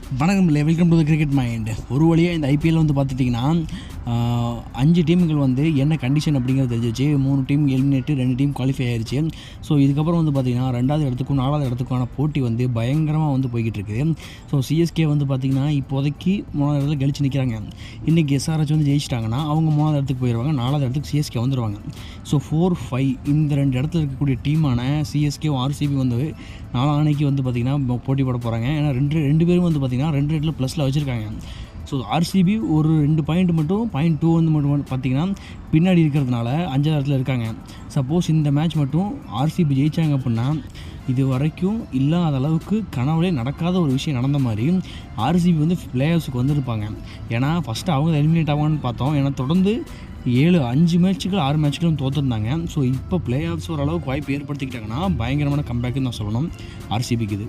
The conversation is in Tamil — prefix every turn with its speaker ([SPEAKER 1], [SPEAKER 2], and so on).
[SPEAKER 1] வணக்கம் இல்லை, welcome to the cricket mind. ஒரு வழியாக இந்த ஐபிஎல் வந்து பார்த்துட்டிங்கன்னா 5 டீமுகள் வந்து என்ன கண்டிஷன் அப்படிங்கிறது தெரிஞ்சிச்சு. 3 டீம் எலிமினேட்டு, 2 டீம் குவாலிஃபை ஆயிடுச்சு. ஸோ இதுக்கப்புறம் வந்து பார்த்திங்கன்னா 2வது இடத்துக்கும் 4வது இடத்துக்கான போட்டி வந்து பயங்கரமாக வந்து போய்கிட்டு இருக்குது. ஸோ சிஎஸ்கே வந்து பார்த்திங்கன்னா இப்போதைக்கு 3வது இடத்துல கழிச்சு நிற்கிறாங்க. இன்றைக்கி எஸ்ஆர்ஹெச் வந்து ஜெயிச்சிட்டாங்கன்னா அவங்க 3வது இடத்துக்கு போயிடுவாங்க, 4வது இடத்துக்கு சிஎஸ்கே வந்துடுவாங்க. ஸோ 4-5 இந்த 2 இடத்துல இருக்கக்கூடிய டீமான சிஎஸ்கே ஆர்சிபி வந்து நாளானைக்கு வந்து பார்த்திங்கன்னா போட்டி போட போகிறாங்க. ஏன்னா ரெண்டு பேரும் வந்து பார்த்திங்கன்னா 2 இடத்துல ப்ளஸில் வச்சுருக்காங்க. ஸோ ஆர்சிபி ஒரு 2 பாயிண்ட் மட்டும், பாயிண்ட் 2 வந்து மட்டும் பார்த்திங்கன்னா பின்னாடி இருக்கிறதுனால 5வது இடத்துல இருக்காங்க. சப்போஸ் இந்த மேட்ச் மட்டும் ஆர்சிபி ஜெயித்தாங்க அப்படின்னா இது வரைக்கும் இல்லாத அளவுக்கு கனவுலே நடக்காத ஒரு விஷயம் நடந்த மாதிரி ஆர்சிபி வந்து பிளே ஆஃப்ஸுக்கு வந்துருப்பாங்க. ஏன்னா ஃபஸ்ட்டு அவங்க எலிமினேட் ஆவாங்கன்னு பார்த்தோம். ஏன்னா தொடர்ந்து 5 மேட்ச்சுகள் 6 மேட்ச்களும் தோற்றுருந்தாங்க. ஸோ இப்போ பிளே ஆஃப்ஸ் ஓரளவுக்கு வாய்ப்பு ஏற்படுத்திக்கிட்டாங்கன்னா பயங்கரமான கம்பேக்குன்னு நான் சொல்லணும் ஆர்சிபிக்கு இது.